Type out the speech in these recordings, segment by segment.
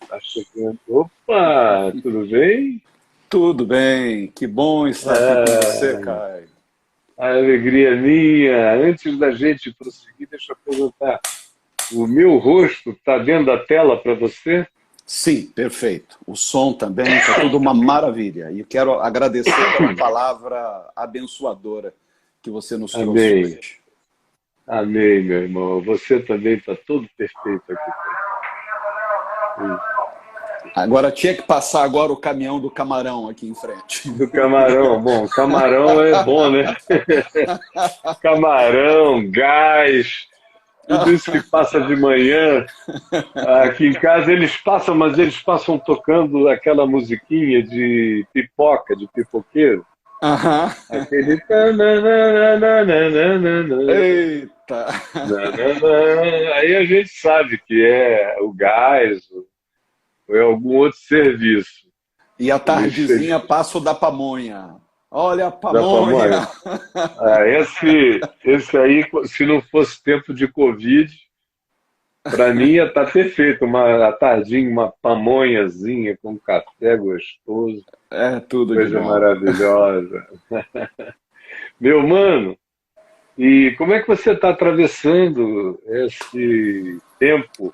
Tá chegando. Opa, tudo bem? Tudo bem, que bom estar aqui com você, Ah, Caio. a alegria é minha. Antes da gente prosseguir, deixa eu perguntar. O meu rosto está dentro da tela para você? Sim, perfeito. O som também, está tudo uma maravilha. E quero agradecer pela palavra abençoadora que você nos trouxe Amém. hoje. Amém, meu irmão. Você também está todo perfeito aqui. Agora tinha que passar agora o caminhão do camarão aqui em frente. Do camarão. Bom, camarão é bom, né? Camarão, gás, tudo isso que passa de manhã. Aqui em casa eles passam, mas eles passam tocando aquela musiquinha de pipoca, de pipoqueiro. Aham. Aquele. Tananana, Eita! nanana. Aí a gente sabe que é o gás ou é algum outro serviço. E à Eles, tardezinha passo da pamonha. Olha a da pamonha! pamonha. Ah, esse aí, se não fosse tempo de Covid, para mim ia estar perfeito. Uma à tardinha, uma pamonhazinha com café gostoso, É tudo de coisa bom. maravilhosa. Meu mano, e como é que você está atravessando esse tempo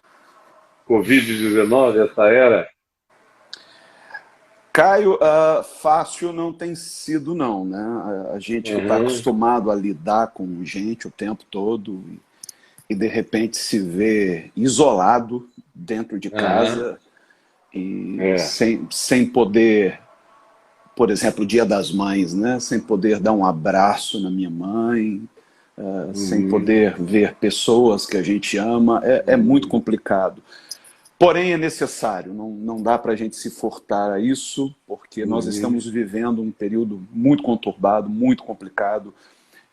Covid-19, essa era? Caio, fácil não tem sido não, né? A gente que está Uhum, acostumado a lidar com gente o tempo todo e de repente se vê isolado dentro de uhum, casa e é. sem poder, por exemplo, o Dia das Mães, né? Sem poder dar um abraço na minha mãe, sem Uhum, poder ver pessoas que a gente ama, é muito uhum, complicado. Porém, é necessário, não dá para a gente se furtar a isso, porque nós uhum, estamos vivendo um período muito conturbado, muito complicado,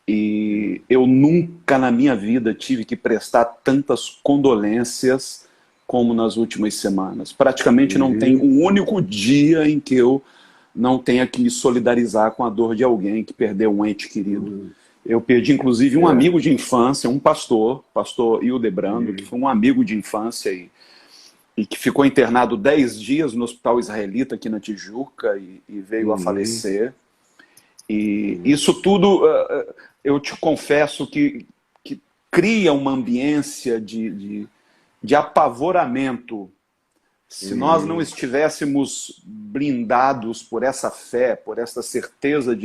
e eu nunca na minha vida tive que prestar tantas condolências como nas últimas semanas. Praticamente não tem uhum, um único dia em que eu não tenha que me solidarizar com a dor de alguém que perdeu um ente querido. uhum, Eu perdi, inclusive, um é. amigo de infância, um pastor, pastor Hildebrando, que Uhum, foi um amigo de infância e que ficou internado 10 dias no hospital israelita aqui na Tijuca e veio a uhum, falecer. E uhum, isso tudo, eu te confesso que cria uma ambiência de apavoramento. Se nós não uhum, estivéssemos blindados por essa fé, por essa certeza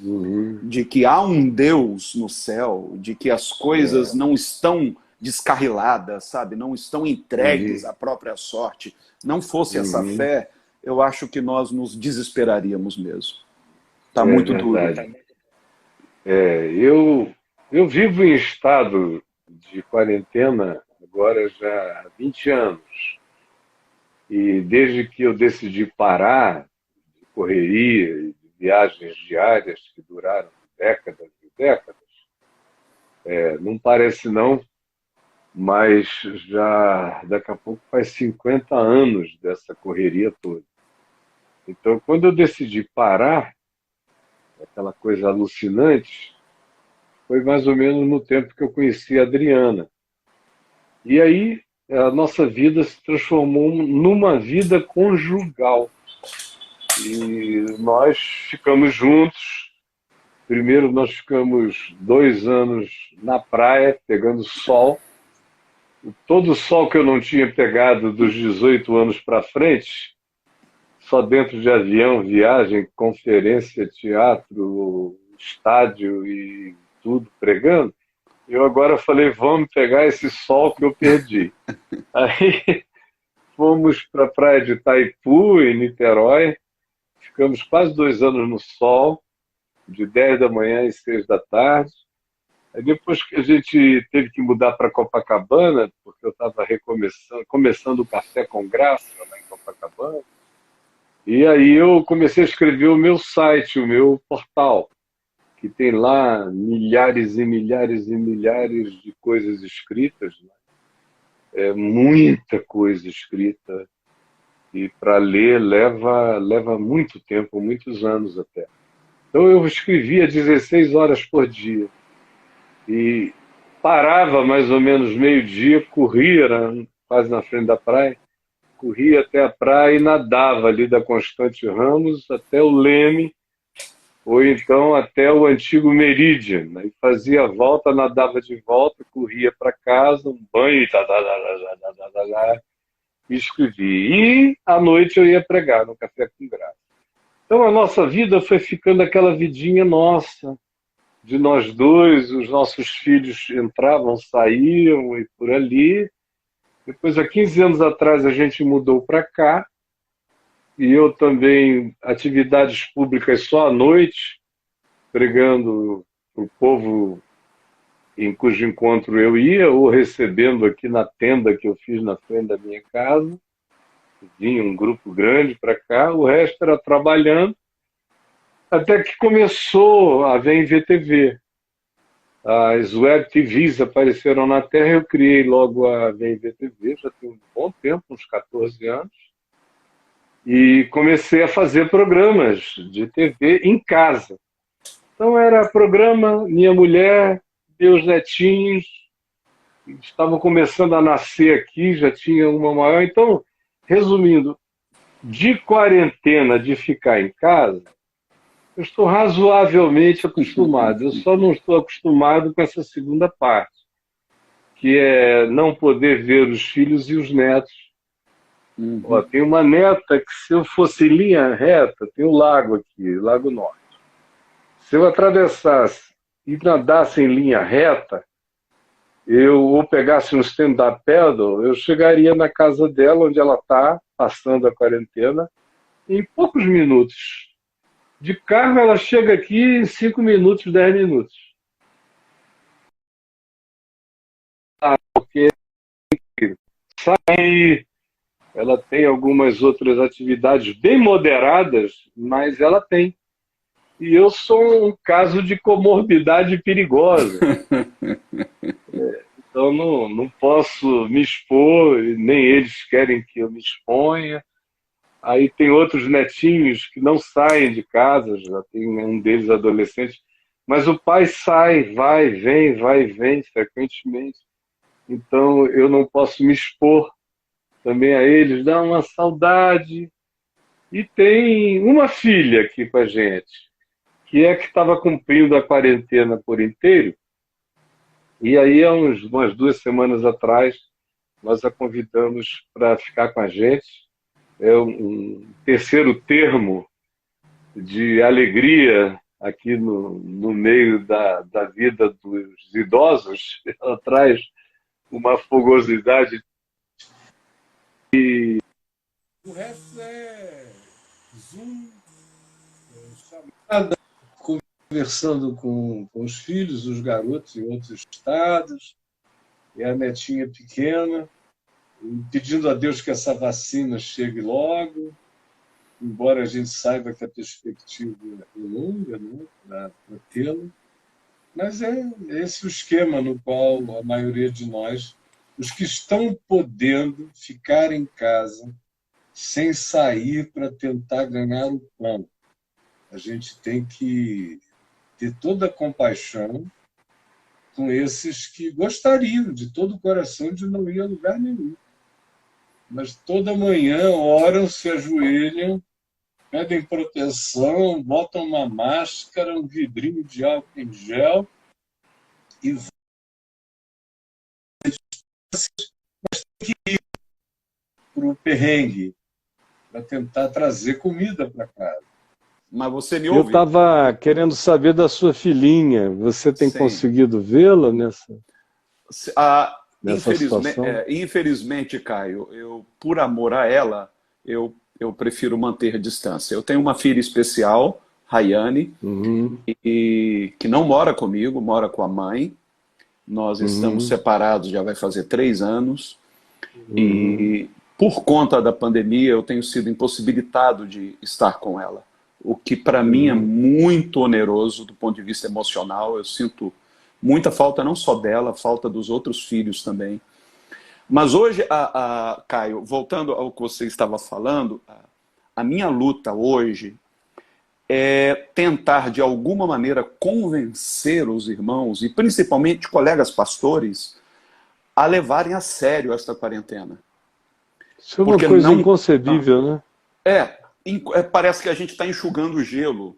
uhum, de que há um Deus no céu, de que as coisas é. não estão descarriladas, sabe? Não estão entregues Uhum, à própria sorte. Não fosse essa uhum, fé, eu acho que nós nos desesperaríamos mesmo. Tá é muito duro. verdade. Eu vivo em estado de quarentena agora já há 20 anos. E desde que eu decidi parar de correria e de viagens diárias que duraram décadas e décadas, não parece não, mas já daqui a pouco faz 50 anos dessa correria toda. Então, quando eu decidi parar, aquela coisa alucinante, foi mais ou menos no tempo que eu conheci a Adriana. E aí a nossa vida se transformou numa vida conjugal. E nós ficamos juntos. Primeiro nós ficamos 2 anos na praia, pegando sol. Todo o sol que eu não tinha pegado dos 18 anos para frente, só dentro de avião, viagem, conferência, teatro, estádio e tudo pregando. Eu agora falei, vamos pegar esse sol que eu perdi. Aí fomos para a praia de Itaipu, em Niterói, ficamos quase 2 anos no sol, de 10 da manhã às 6 da tarde. Aí depois que a gente teve que mudar para Copacabana, porque eu estava começando o Café com Graça lá em Copacabana, e aí eu comecei a escrever o meu site, o meu portal, que tem lá milhares e milhares e milhares de coisas escritas, né? É muita coisa escrita e para ler leva muito tempo, muitos anos até. Então eu escrevia 16 horas por dia e parava mais ou menos meio-dia, corria quase na frente da praia corria até a praia e nadava ali da Constante Ramos até o Leme, ou então até o antigo Meridian. Aí fazia a volta, nadava de volta, corria para casa, um banho e e escrevia. E à noite eu ia pregar no Café com Graça. Então a nossa vida foi ficando aquela vidinha nossa, de nós dois, os nossos filhos entravam, saíam e por ali. Depois, há 15 anos atrás, a gente mudou para cá, e eu também, atividades públicas só à noite, pregando para o povo em cujo encontro eu ia, ou recebendo aqui na tenda que eu fiz na frente da minha casa. Vinha um grupo grande para cá, o resto era trabalhando, até que começou a ver em VTV. As web TVs apareceram na Terra, eu criei logo a VMVTV, já tem um bom tempo, uns 14 anos, e comecei a fazer programas de TV em casa. Então era programa, minha mulher, meus netinhos, estavam começando a nascer aqui, já tinha uma maior. Então, resumindo, de quarentena, de ficar em casa, eu estou razoavelmente acostumado. Eu só não estou acostumado com essa segunda parte, que é não poder ver os filhos e os netos. Ó, tem uma neta que, se eu fosse em linha reta, tem o lago aqui, Lago Norte. Se eu atravessasse e nadasse em linha reta, ou pegasse um stand-up paddle, eu chegaria na casa dela, onde ela está, passando a quarentena, em poucos minutos. De carro, ela chega aqui em 5 minutos, 10 minutos. Porque sai, ela tem algumas outras atividades bem moderadas, mas ela tem. E eu sou um caso de comorbidade perigosa. Então não posso me expor, nem eles querem que eu me exponha. Aí tem outros netinhos que não saem de casa, já tem um deles adolescente, mas o pai sai, vai e vem frequentemente. Então eu não posso me expor também a eles, dá uma saudade. E tem uma filha aqui com a gente, que é que estava cumprindo a quarentena por inteiro, e aí há umas 2 semanas atrás nós a convidamos para ficar com a gente. É um terceiro termo de alegria aqui no meio da vida dos idosos. Ela traz uma fogosidade. O resto é Zoom, chamada, conversando com os filhos, os garotos em outros estados, e a netinha pequena, pedindo a Deus que essa vacina chegue logo, embora a gente saiba que a perspectiva é longa, né, para tê-la. Mas é esse o esquema no qual a maioria de nós, os que estão podendo ficar em casa sem sair para tentar ganhar o pão, a gente tem que ter toda a compaixão com esses que gostariam de todo o coração de não ir a lugar nenhum. Mas toda manhã oram, se ajoelham, pedem proteção, botam uma máscara, um vidrinho de álcool em gel e vão para o perrengue, para tentar trazer comida para casa. Mas você me ouve? Eu estava querendo saber da sua filhinha. Você tem conseguido vê-la nessa situação? Infelizmente, Caio, por amor a ela, eu prefiro manter a distância. Eu tenho uma filha especial, Rayane, que não mora comigo, mora com a mãe. Nós estamos separados, já vai fazer 3 anos. E por conta da pandemia, eu tenho sido impossibilitado de estar com ela. O que para mim é muito oneroso do ponto de vista emocional. Eu sinto muita falta não só dela, falta dos outros filhos também. Mas hoje, Caio, voltando ao que você estava falando, a minha luta hoje é tentar de alguma maneira convencer os irmãos, e principalmente colegas pastores, a levarem a sério esta quarentena. Isso é uma Porque coisa não... inconcebível, né? Parece que a gente está enxugando o gelo.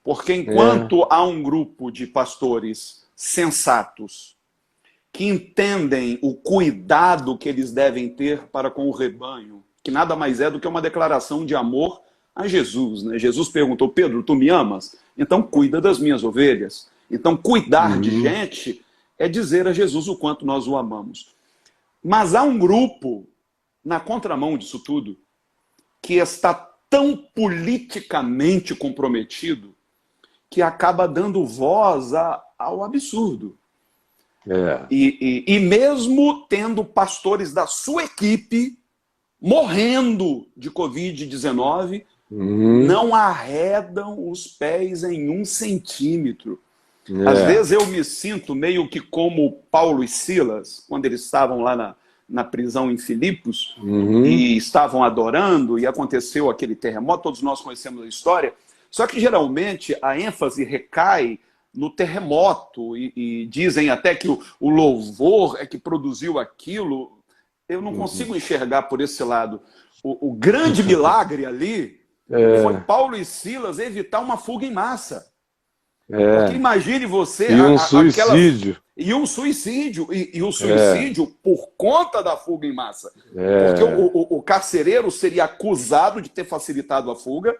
Porque É. enquanto há um grupo de pastores sensatos que entendem o cuidado que eles devem ter para com o rebanho, que nada mais é do que uma declaração de amor a Jesus, né? Jesus perguntou: Pedro, tu me amas? Então cuida das minhas ovelhas. Então cuidar de Uhum. gente é dizer a Jesus o quanto nós o amamos. Mas há um grupo na contramão disso tudo que está tão politicamente comprometido que acaba dando voz ao absurdo. É. E mesmo tendo pastores da sua equipe morrendo de Covid-19, Uhum. não arredam os pés em 1 centímetro. Às É. vezes eu me sinto meio que como Paulo e Silas, quando eles estavam lá na prisão em Filipos, Uhum. e estavam adorando, e aconteceu aquele terremoto, todos nós conhecemos a história, só que geralmente a ênfase recai no terremoto, e dizem até que o louvor é que produziu aquilo. Eu não Uhum. consigo enxergar por esse lado. O grande milagre ali foi É. Paulo e Silas evitar uma fuga em massa. Porque É. imagine você E um aquelas. suicídio. E um suicídio. E o É. suicídio por conta da fuga em massa. Porque É. o carcereiro seria acusado de ter facilitado a fuga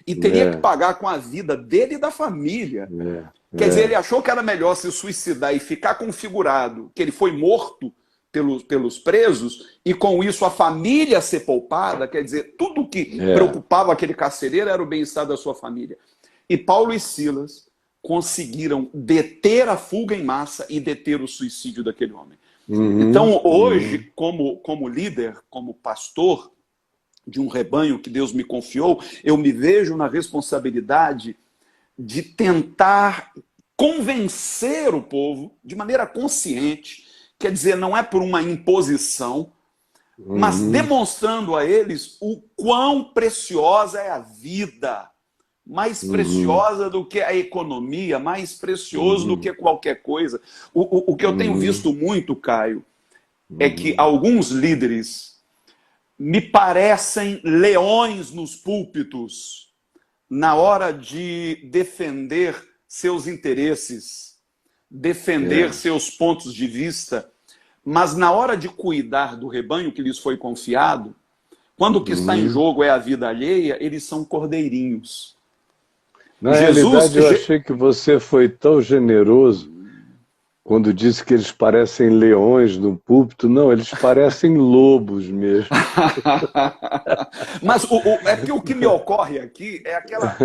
e teria que É. pagar com a vida dele e da família. É. Quer dizer, ele É. achou que era melhor se suicidar e ficar configurado que ele foi morto pelos presos, e com isso a família ser poupada. Quer dizer, tudo que É. preocupava aquele carcereiro era o bem-estar da sua família. E Paulo e Silas conseguiram deter a fuga em massa e deter o suicídio daquele homem. Uhum. Então, Uhum. hoje, como líder, como pastor de um rebanho que Deus me confiou, eu me vejo na responsabilidade de tentar convencer o povo de maneira consciente, quer dizer, não é por uma imposição, mas Uhum. demonstrando a eles o quão preciosa é a vida, mais Uhum. preciosa do que a economia, mais precioso do Uhum. que qualquer coisa. O que eu tenho Uhum. visto muito, Caio, é que Uhum. alguns líderes me parecem leões nos púlpitos na hora de defender seus interesses, defender É. seus pontos de vista, mas na hora de cuidar do rebanho que lhes foi confiado, quando o que está em Uhum. jogo é a vida alheia, eles são cordeirinhos. Na Jesus. realidade, eu achei que você foi tão generoso quando disse que eles parecem leões no púlpito. Não, eles parecem lobos mesmo. Mas é porque o que me ocorre aqui é aquela.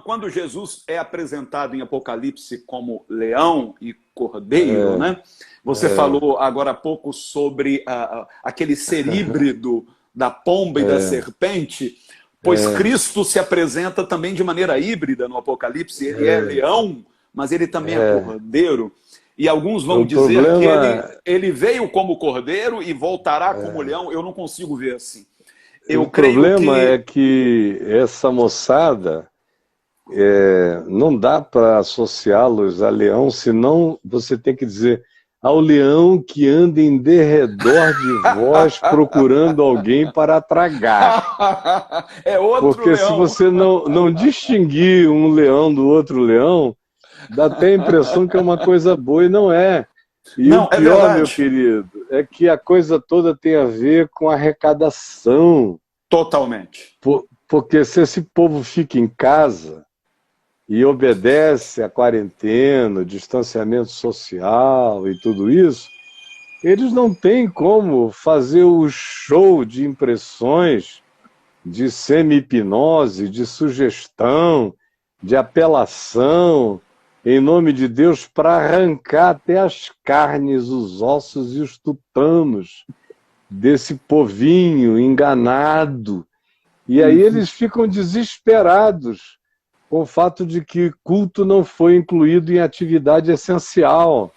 Quando Jesus é apresentado em Apocalipse como leão e cordeiro, É. né? Você É. falou agora há pouco sobre aquele ser híbrido da pomba e da É. serpente, pois É. Cristo se apresenta também de maneira híbrida no Apocalipse. Ele é É. leão, mas ele também é É. cordeiro. E alguns vão O dizer que ele, problema, ele veio como cordeiro e voltará como leão. Eu não consigo ver assim. Eu o creio problema é que. que essa moçada, não dá para associá-los a leão, senão você tem que dizer ao leão que anda em derredor de vós procurando alguém para tragar. É outro Porque se leão. você não distinguir um leão do outro leão, dá até a impressão que é uma coisa boa e não é. E o Não, é pior, meu verdade. querido, é que a coisa toda tem a ver com arrecadação. Totalmente. Porque se esse povo fica em casa e obedece à quarentena, o distanciamento social e tudo isso, eles não têm como fazer o show de impressões, de semi-hipnose, de sugestão, de apelação, em nome de Deus, para arrancar até as carnes, os ossos e os tutanos desse povinho enganado. E aí Uhum. eles ficam desesperados com o fato de que culto não foi incluído em atividade essencial.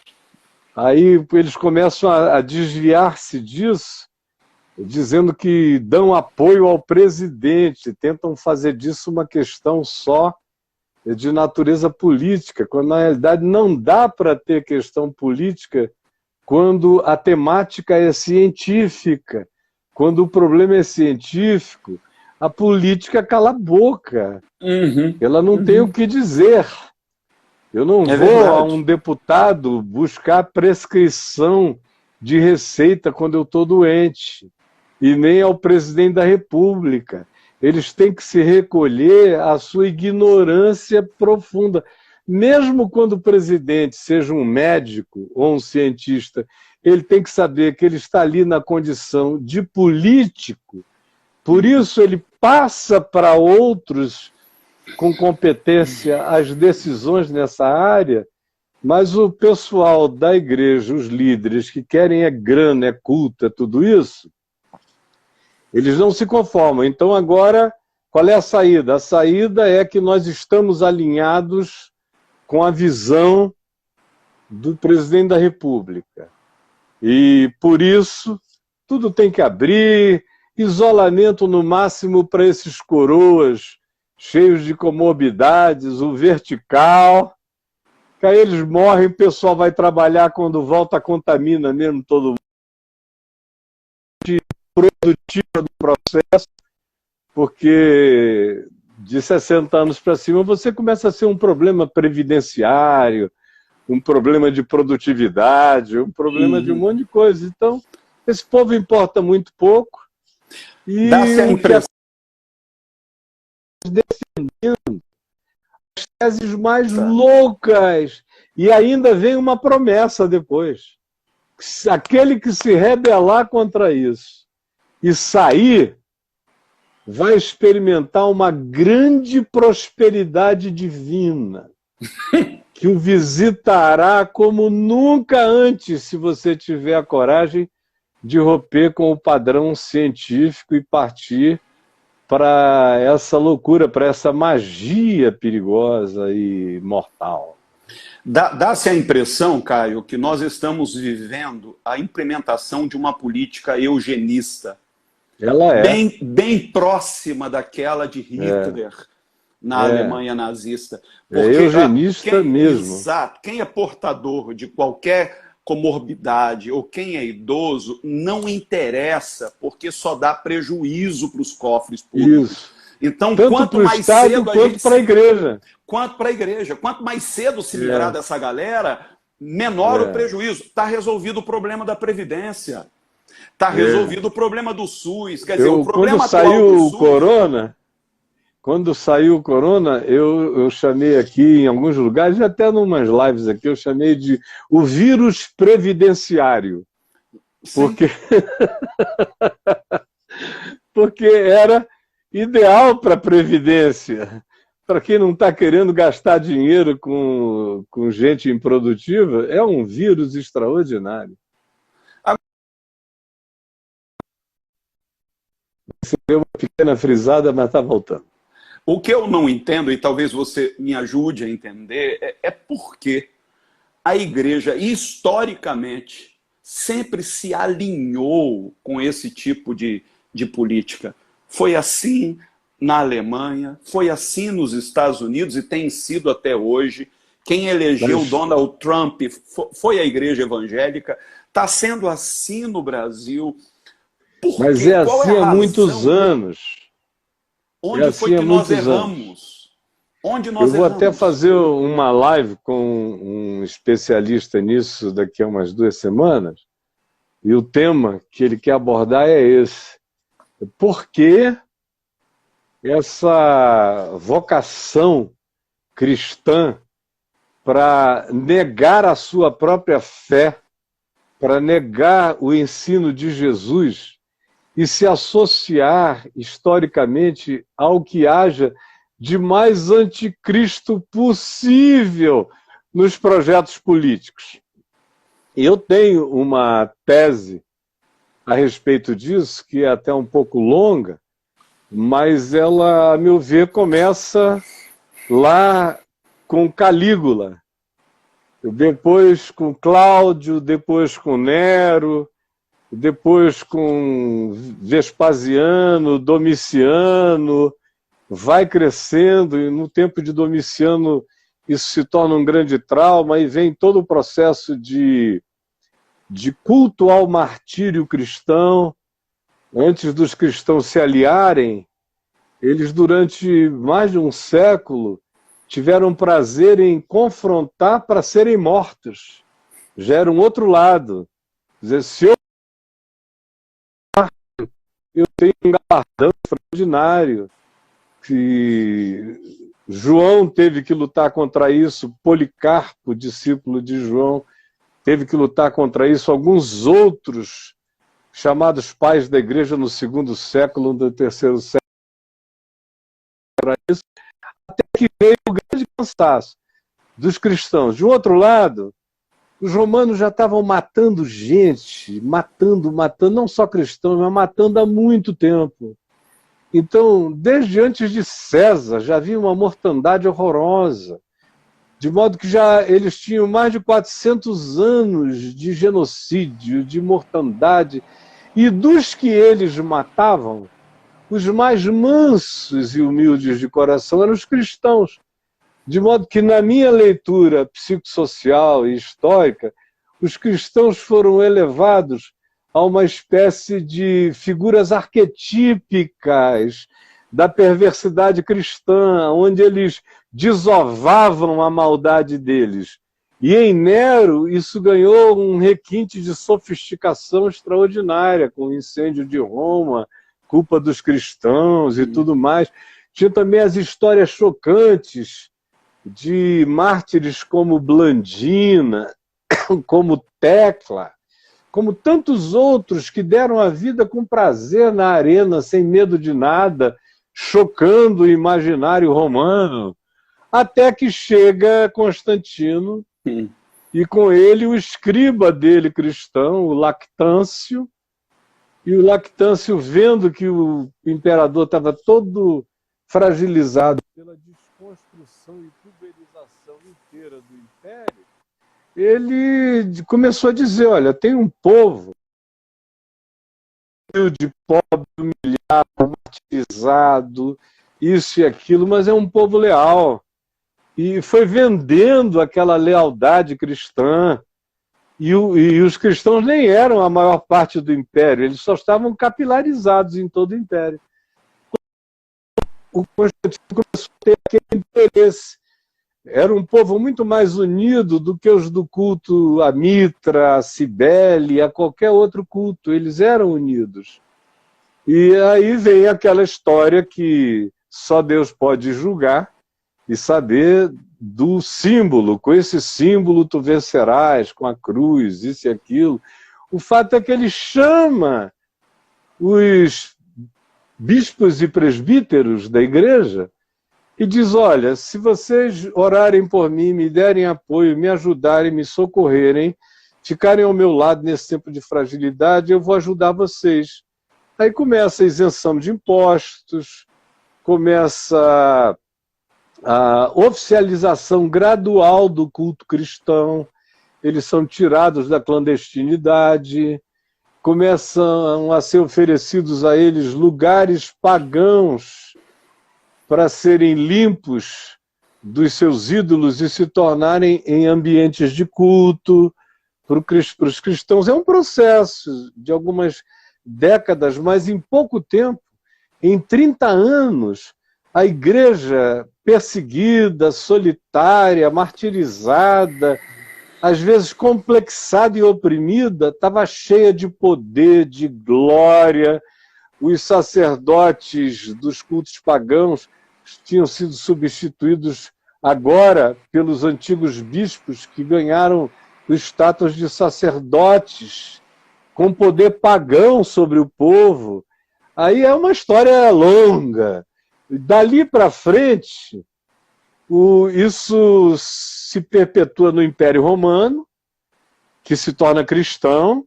Aí eles começam a desviar-se disso, dizendo que dão apoio ao presidente, tentam fazer disso uma questão só de natureza política, quando na realidade não dá para ter questão política quando a temática é científica. quando o problema é científico, a política cala a boca. Ela não tem o que dizer. Eu não É vou a verdade. um deputado buscar prescrição de receita quando eu estou doente, e nem ao presidente da República. Eles têm que se recolher à sua ignorância profunda. Mesmo quando o presidente seja um médico ou um cientista, ele tem que saber que ele está ali na condição de político, por isso ele passa para outros com competência as decisões nessa área, mas o pessoal da igreja, os líderes que querem é grana, é culto, é tudo isso, eles não se conformam. Então agora, qual é a saída? A saída é que nós estamos alinhados com a visão do presidente da República. E por isso, tudo tem que abrir, isolamento no máximo para esses coroas cheios de comorbidades, o vertical, que aí eles morrem, o pessoal vai trabalhar, quando volta contamina mesmo todo mundo, produtiva do processo, porque de 60 anos para cima você começa a ser um problema previdenciário, um problema de produtividade, um problema de um monte de coisa. Então, esse povo importa muito pouco, e Dá-se a o que impressão. as teses mais loucas, e ainda vem uma promessa depois. Aquele que se rebelar contra isso e sair, vai experimentar uma grande prosperidade divina, que o visitará como nunca antes, se você tiver a coragem de romper com o padrão científico e partir para essa loucura, para essa magia perigosa e mortal. Dá-se a impressão, Caio, que nós estamos vivendo a implementação de uma política eugenista. Ela é. Bem próxima daquela de Hitler na Alemanha nazista. Porque eugenista mesmo. Exato. Quem é portador de qualquer comorbidade ou quem é idoso, não interessa, porque só dá prejuízo para os cofres públicos. Isso. Então, tanto quanto mais Estado, cedo a quanto gente para a igreja. Quanto para a igreja. Quanto mais cedo se livrar dessa galera, menor o prejuízo. Está resolvido o problema da Previdência. Está resolvido o problema do SUS. Quer dizer, o problema quando atual saiu do o SUS... Quando saiu o Corona, eu chamei aqui em alguns lugares, até em umas lives aqui, eu chamei de o vírus previdenciário. Porque, porque era ideal para a Previdência. Para quem não está querendo gastar dinheiro com gente improdutiva, é um vírus extraordinário. Você deu uma pequena frisada, mas está voltando. O que eu não entendo, e talvez você me ajude a entender, é porque a igreja, historicamente, sempre se alinhou com esse tipo de política. Foi assim na Alemanha, foi assim nos Estados Unidos e tem sido até hoje. Quem elegeu Donald Trump foi a igreja evangélica. Está sendo assim no Brasil. Mas é assim há muitos anos. Onde foi que nós erramos? Onde nós erramos? Eu vou até fazer uma live com um especialista nisso daqui a umas 2 semanas, e o tema que ele quer abordar é esse. Por que essa vocação cristã para negar a sua própria fé, para negar o ensino de Jesus e se associar historicamente ao que haja de mais anticristo possível nos projetos políticos. Eu tenho uma tese a respeito disso, que é até um pouco longa, mas ela, a meu ver, começa lá com Calígula, depois com Cláudio, depois com Nero, depois com Vespasiano, Domiciano, vai crescendo, e no tempo de Domiciano isso se torna um grande trauma, e vem todo o processo de culto ao martírio cristão, antes dos cristãos se aliarem, eles durante mais de um século tiveram prazer em confrontar para serem mortos. Já era um outro lado. Quer dizer, se eu tenho um galardão extraordinário, que João teve que lutar contra isso, Policarpo, discípulo de João, teve que lutar contra isso, alguns outros chamados pais da igreja no segundo século, no terceiro século, para isso, até que veio o grande cansaço dos cristãos. De um outro lado, os romanos já estavam matando gente, matando, não só cristãos, mas matando há muito tempo. Então, desde antes de César, já havia uma mortandade horrorosa, de modo que já eles tinham mais de 400 anos de genocídio, de mortandade, e dos que eles matavam, os mais mansos e humildes de coração eram os cristãos. De modo que, na minha leitura psicossocial e histórica, os cristãos foram elevados a uma espécie de figuras arquetípicas da perversidade cristã, onde eles desovavam a maldade deles. E em Nero isso ganhou um requinte de sofisticação extraordinária, com o incêndio de Roma, culpa dos cristãos e tudo mais. Tinha também as histórias chocantes de mártires como Blandina, como Tecla, como tantos outros que deram a vida com prazer na arena, sem medo de nada, chocando o imaginário romano, até que chega Constantino, e com ele o escriba dele cristão, o Lactâncio, e o Lactâncio, vendo que o imperador estava todo fragilizado pela desconstrução e pulverização inteira do império, ele começou a dizer, olha, tem um povo de pobre, humilhado, martirizado, isso e aquilo, mas é um povo leal. E foi vendendo aquela lealdade cristã. E os cristãos nem eram a maior parte do império, eles só estavam capilarizados em todo o império. O Constantino começou a ter aquele interesse. Era um povo muito mais unido do que os do culto a Mitra, a Cibele, a qualquer outro culto. Eles eram unidos. E aí vem aquela história que só Deus pode julgar e saber do símbolo. Com esse símbolo tu vencerás, com a cruz, isso e aquilo. O fato é que ele chama os bispos e presbíteros da igreja e diz, olha, se vocês orarem por mim, me derem apoio, me ajudarem, me socorrerem, ficarem ao meu lado nesse tempo de fragilidade, eu vou ajudar vocês. Aí começa a isenção de impostos, começa a oficialização gradual do culto cristão, eles são tirados da clandestinidade, começam a ser oferecidos a eles lugares pagãos para serem limpos dos seus ídolos e se tornarem em ambientes de culto. Para os cristãos é um processo de algumas décadas, mas em pouco tempo, em 30 anos, a igreja perseguida, solitária, martirizada, às vezes complexada e oprimida, estava cheia de poder, de glória. Os sacerdotes dos cultos pagãos tinham sido substituídos agora pelos antigos bispos que ganharam o status de sacerdotes com poder pagão sobre o povo. Aí é uma história longa. Dali para frente, isso se perpetua no Império Romano, que se torna cristão.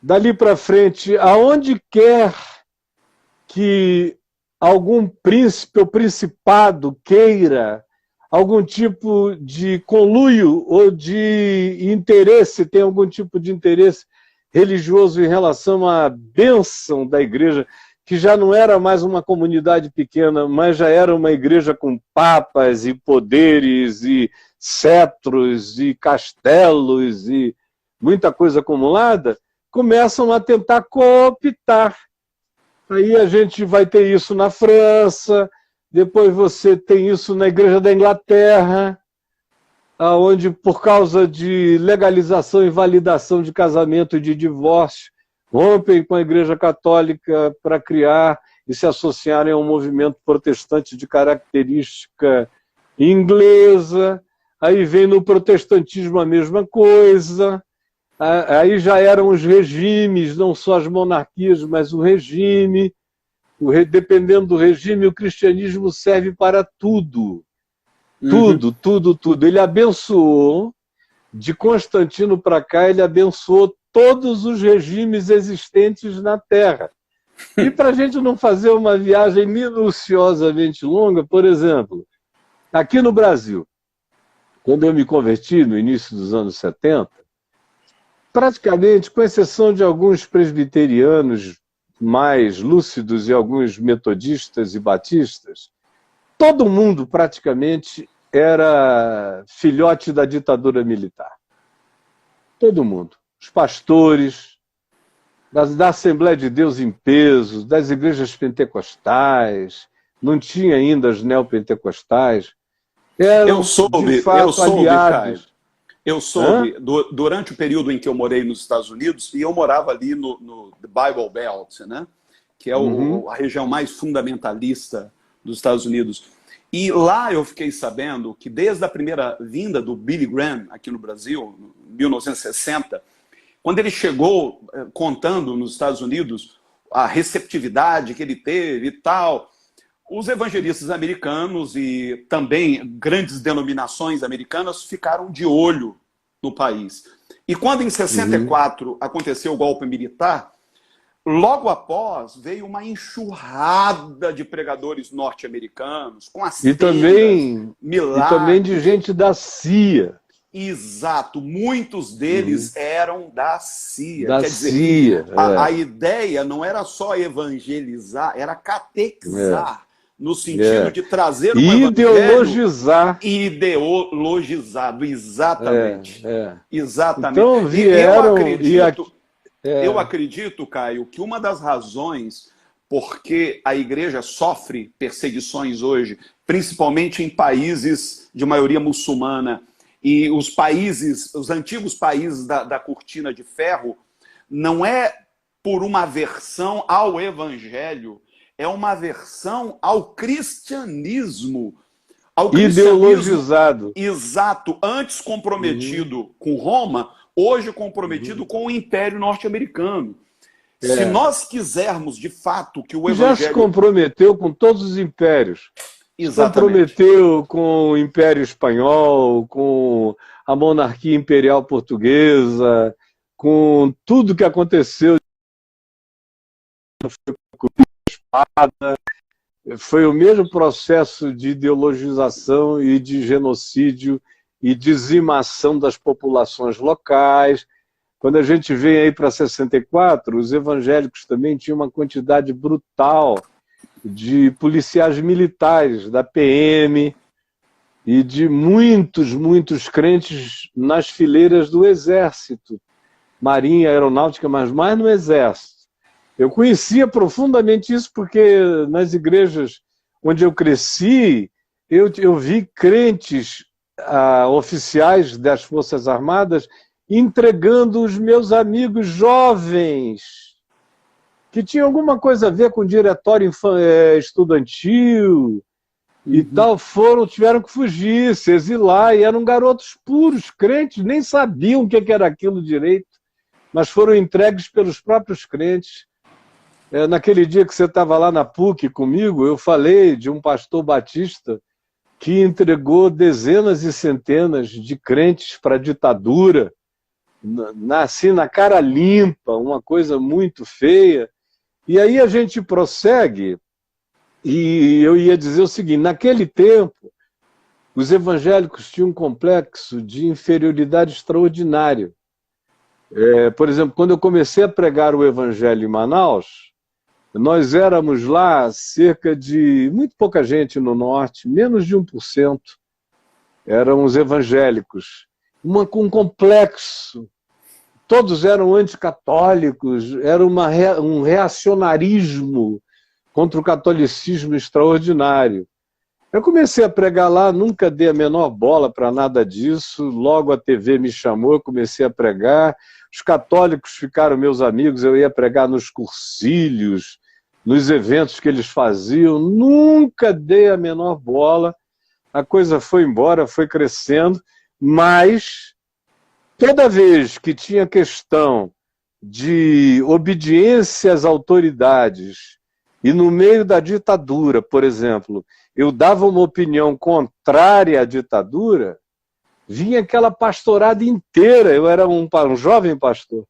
Dali para frente, aonde quer que algum príncipe ou principado queira algum tipo de conluio ou de interesse, tem algum tipo de interesse religioso em relação à bênção da igreja, que já não era mais uma comunidade pequena, mas já era uma igreja com papas e poderes e cetros e castelos e muita coisa acumulada, começam a tentar cooptar Aí a gente vai ter isso na França, depois você tem isso na Igreja da Inglaterra, onde, por causa de legalização e validação de casamento e de divórcio, rompem com a Igreja Católica para criar e se associarem a um movimento protestante de característica inglesa. Aí vem no protestantismo a mesma coisa. Aí já eram os regimes, não só as monarquias, mas o regime. Dependendo do regime, o cristianismo serve para tudo. Tudo, tudo, tudo. Ele abençoou, de Constantino para cá, ele abençoou todos os regimes existentes na Terra. E para a gente não fazer uma viagem minuciosamente longa, por exemplo, aqui no Brasil, quando eu me converti no início dos anos 70, praticamente, com exceção de alguns presbiterianos mais lúcidos e alguns metodistas e batistas, todo mundo praticamente era filhote da ditadura militar. Todo mundo. Os pastores, da Assembleia de Deus em peso, das igrejas pentecostais, não tinha ainda as neopentecostais. Eram, de fato, aliados. Eu soube, durante o período em que eu morei nos Estados Unidos, e eu morava ali no Bible Belt, né? Que é a região mais fundamentalista dos Estados Unidos. E lá eu fiquei sabendo que desde a primeira vinda do Billy Graham aqui no Brasil, em 1960, quando ele chegou contando nos Estados Unidos a receptividade que ele teve e tal, os evangelistas americanos e também grandes denominações americanas ficaram de olho no país. E quando em 64 aconteceu o golpe militar, logo após veio uma enxurrada de pregadores norte-americanos com as milagres. E também de gente da CIA. Exato, muitos deles eram da CIA. Da CIA. A ideia não era só evangelizar, era catequizar. No sentido de trazer uma ideologizar. Ideologizado, exatamente. Exatamente. Então vieram... Eu acredito, Caio, que uma das razões porque a igreja sofre perseguições hoje, principalmente em países de maioria muçulmana, e os antigos países da cortina de ferro, não é por uma aversão ao evangelho, é uma aversão ao cristianismo. Ideologizado. Exato. Antes comprometido com Roma, hoje comprometido com o Império Norte-Americano. Se nós quisermos, de fato, que o evangelho... Já se comprometeu com todos os impérios. Exatamente. Se comprometeu com o Império Espanhol, com a monarquia imperial portuguesa, com tudo que aconteceu. Foi o mesmo processo de ideologização e de genocídio e dizimação das populações locais. Quando a gente vem aí para 64, os evangélicos também tinham uma quantidade brutal de policiais militares, da PM, e de muitos crentes nas fileiras do Exército, Marinha, Aeronáutica, mas mais no Exército. Eu conhecia profundamente isso porque nas igrejas onde eu cresci, eu vi crentes oficiais das Forças Armadas entregando os meus amigos jovens, que tinham alguma coisa a ver com diretório estudantil e tal, tiveram que fugir, se exilar, e eram garotos puros, crentes, nem sabiam o que era aquilo direito, mas foram entregues pelos próprios crentes. Naquele dia que você estava lá na PUC comigo, eu falei de um pastor batista que entregou dezenas e centenas de crentes para a ditadura, assim, na cara limpa, uma coisa muito feia. E aí a gente prossegue, e eu ia dizer o seguinte: naquele tempo, os evangélicos tinham um complexo de inferioridade extraordinário. Por exemplo, quando eu comecei a pregar o evangelho em Manaus, nós éramos lá cerca de muito pouca gente no norte, menos de 1%, eram os evangélicos. Com um complexo todos eram anticatólicos, era um reacionarismo contra o catolicismo extraordinário. Eu comecei a pregar lá, nunca dei a menor bola para nada disso, logo a TV me chamou, eu comecei a pregar, os católicos ficaram meus amigos, eu ia pregar nos cursilhos, nos eventos que eles faziam, nunca dei a menor bola, a coisa foi embora, foi crescendo, mas toda vez que tinha questão de obediência às autoridades, e no meio da ditadura, por exemplo, eu dava uma opinião contrária à ditadura, vinha aquela pastorada inteira, eu era um jovem pastor,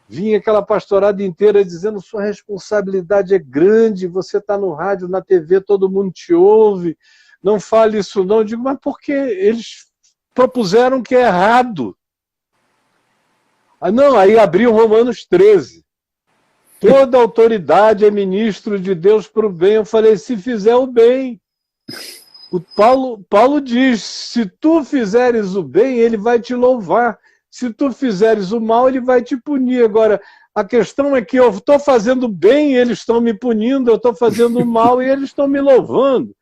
vinha aquela pastorada inteira dizendo: sua responsabilidade é grande, você está no rádio, na TV, todo mundo te ouve, não fale isso não. Eu digo: mas por que eles propuseram que é errado? Não, aí abriu Romanos 13. Toda autoridade é ministro de Deus para o bem. Eu falei: se fizer o bem. O Paulo diz: se tu fizeres o bem, ele vai te louvar. Se tu fizeres o mal, ele vai te punir. Agora, a questão é que eu estou fazendo bem e eles estão me punindo, eu estou fazendo o mal e eles estão me louvando.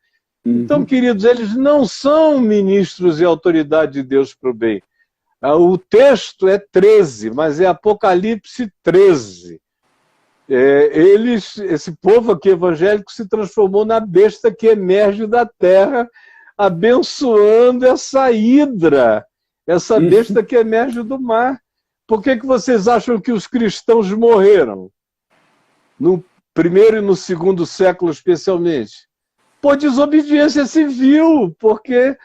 Então, queridos, eles não são ministros e autoridade de Deus para o bem. O texto é 13, mas é Apocalipse 13. Esse povo aqui evangélico se transformou na besta que emerge da terra, abençoando essa hidra, essa besta que emerge do mar. Por que vocês acham que os cristãos morreram? No primeiro e no segundo século, especialmente. Por desobediência civil, porque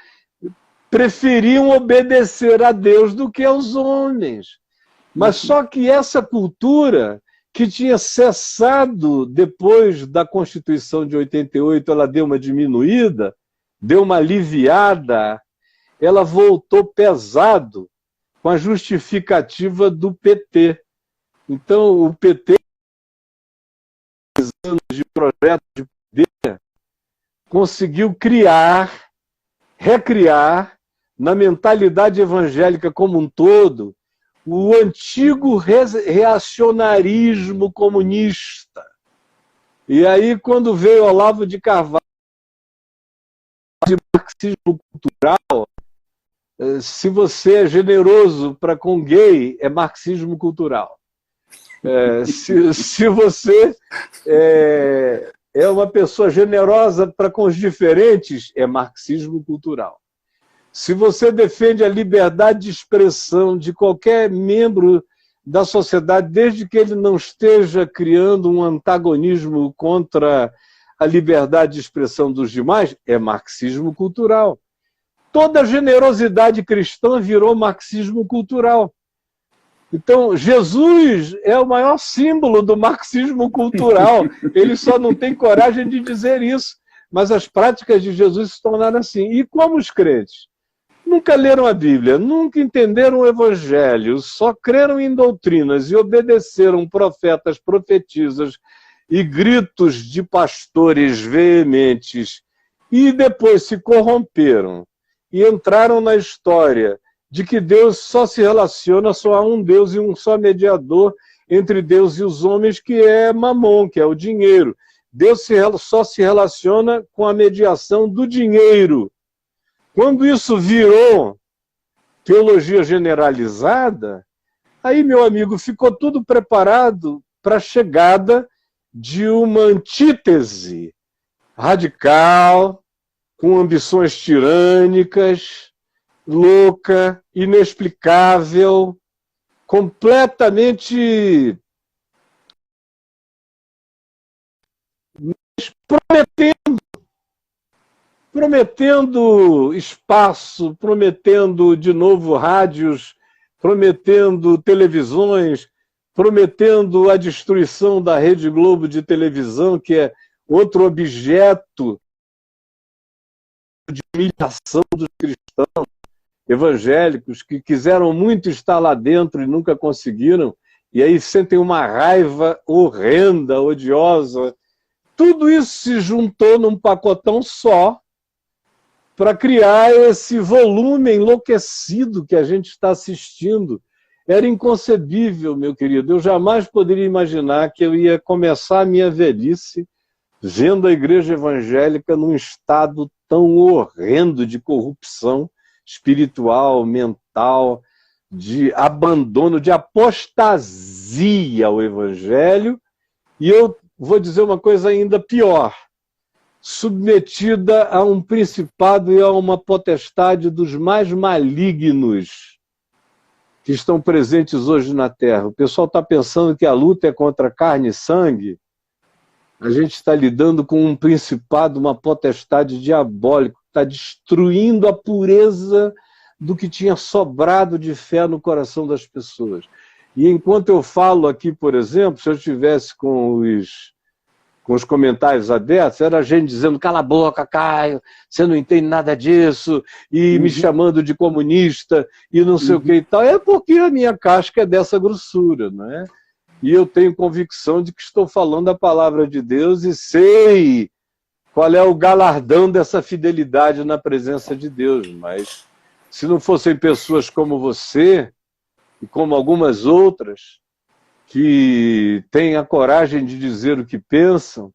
preferiam obedecer a Deus do que aos homens. Mas só que essa cultura, que tinha cessado depois da Constituição de 88, ela deu uma diminuída, deu uma aliviada, ela voltou pesado com a justificativa do PT. Então, o PT, anos de projeto de poder, conseguiu recriar, na mentalidade evangélica como um todo, o antigo reacionarismo comunista. E aí, quando veio Olavo de Carvalho, de marxismo cultural, se você é generoso para com gay, é marxismo cultural. Se você é uma pessoa generosa para com os diferentes, é marxismo cultural. Se você defende a liberdade de expressão de qualquer membro da sociedade, desde que ele não esteja criando um antagonismo contra a liberdade de expressão dos demais, é marxismo cultural. Toda generosidade cristã virou marxismo cultural. Então, Jesus é o maior símbolo do marxismo cultural. Ele só não tem coragem de dizer isso. Mas as práticas de Jesus se tornaram assim. E como os crentes nunca leram a Bíblia, nunca entenderam o Evangelho, só creram em doutrinas e obedeceram profetas, profetisas e gritos de pastores veementes, e depois se corromperam e entraram na história de que Deus só se relaciona, só há um Deus e um só mediador entre Deus e os homens, que é Mamon, que é o dinheiro. Deus só se relaciona com a mediação do dinheiro. Quando isso virou teologia generalizada, aí, meu amigo, ficou tudo preparado para a chegada de uma antítese radical, com ambições tirânicas, louca, inexplicável, completamente prometendo espaço, prometendo de novo rádios, prometendo televisões, prometendo a destruição da Rede Globo de televisão, que é outro objeto de humilhação dos cristãos evangélicos, que quiseram muito estar lá dentro e nunca conseguiram, e aí sentem uma raiva horrenda, odiosa. Tudo isso se juntou num pacotão só para criar esse volume enlouquecido que a gente está assistindo, Era inconcebível, meu querido. Eu jamais poderia imaginar que eu ia começar a minha velhice vendo a igreja evangélica num estado tão horrendo de corrupção espiritual, mental, de abandono, de apostasia ao evangelho. E eu vou dizer uma coisa ainda pior, submetida a um principado e a uma potestade dos mais malignos que estão presentes hoje na Terra. O pessoal está pensando que a luta é contra carne e sangue. A gente está lidando com um principado, uma potestade diabólica, que está destruindo a pureza do que tinha sobrado de fé no coração das pessoas. E enquanto eu falo aqui, por exemplo, se eu estivesse com os comentários abertos, era a gente dizendo, cala a boca, Caio, você não entende nada disso, e me chamando de comunista, e não sei o que e tal. É porque a minha casca é dessa grossura, não é? E eu tenho convicção de que estou falando a palavra de Deus e sei qual é o galardão dessa fidelidade na presença de Deus. Mas se não fossem pessoas como você e como algumas outras que têm a coragem de dizer o que pensam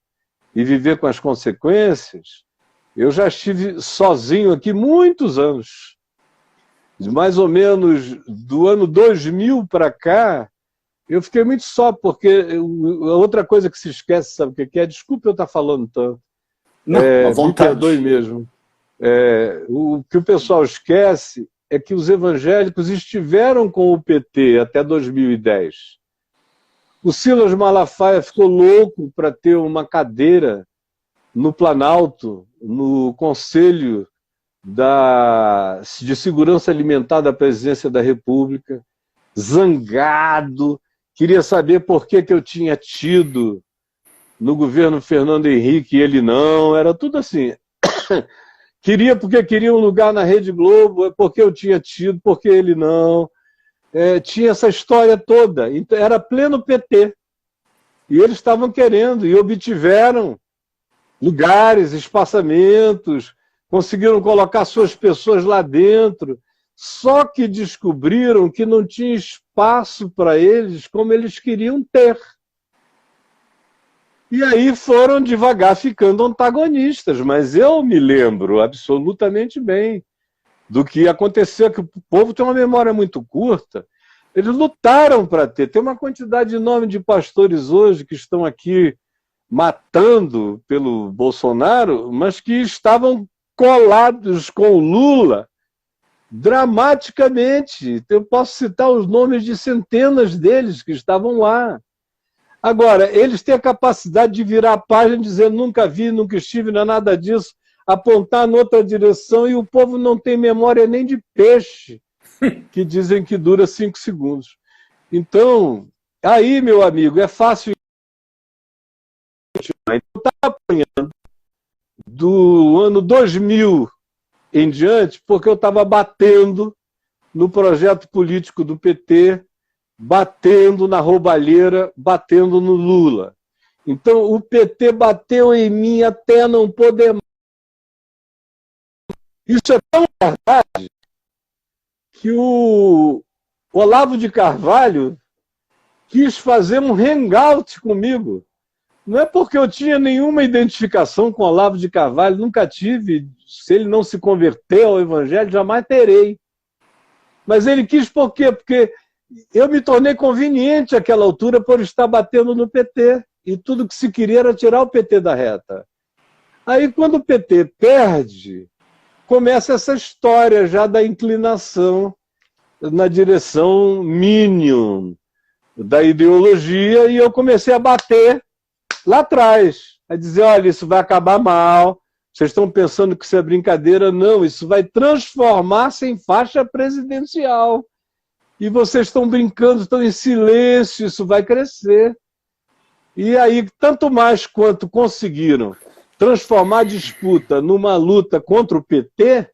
e viver com as consequências, eu já estive sozinho aqui muitos anos. Mais ou menos do ano 2000 para cá, eu fiquei muito só, porque a outra coisa que se esquece, sabe o que é? Desculpe eu estar falando tanto. Não, à vontade. Me perdoe mesmo. O que o pessoal esquece é que os evangélicos estiveram com o PT até 2010. O Silas Malafaia ficou louco para ter uma cadeira no Planalto, no Conselho de Segurança Alimentar da Presidência da República, zangado, queria saber por que eu tinha tido no governo Fernando Henrique e ele não, era tudo assim. Queria porque queria um lugar na Rede Globo, porque eu tinha tido, porque ele não. Tinha essa história toda, então, era pleno PT. E eles estavam querendo e obtiveram lugares, espaçamentos, conseguiram colocar suas pessoas lá dentro, só que descobriram que não tinha espaço para eles como eles queriam ter. E aí foram devagar ficando antagonistas, mas eu me lembro absolutamente bem do que aconteceu, que o povo tem uma memória muito curta. Eles lutaram para ter. Tem uma quantidade enorme de pastores hoje que estão aqui matando pelo Bolsonaro, mas que estavam colados com o Lula dramaticamente. Eu posso citar os nomes de centenas deles que estavam lá. Agora, eles têm a capacidade de virar a página e dizer nunca vi, nunca estive, não é nada disso, apontar noutra direção e o povo não tem memória nem de peixe, que dizem que dura 5 segundos. Então, aí, meu amigo, é fácil. Eu estava apanhando do ano 2000 em diante, porque eu estava batendo no projeto político do PT, batendo na roubalheira, batendo no Lula. Então, o PT bateu em mim até não poder mais. Isso é tão verdade que o Olavo de Carvalho quis fazer um hangout comigo. Não é porque eu tinha nenhuma identificação com Olavo de Carvalho, nunca tive. Se ele não se converteu ao Evangelho, jamais terei. Mas ele quis por quê? Porque eu me tornei conveniente àquela altura por estar batendo no PT. E tudo que se queria era tirar o PT da reta. Aí, quando o PT perde, começa essa história já da inclinação na direção mínima da ideologia, e eu comecei a bater lá atrás, a dizer, olha, isso vai acabar mal, vocês estão pensando que isso é brincadeira, não, isso vai transformar-se em faixa presidencial, e vocês estão brincando, estão em silêncio, isso vai crescer. E aí, tanto mais quanto conseguiram transformar a disputa numa luta contra o PT,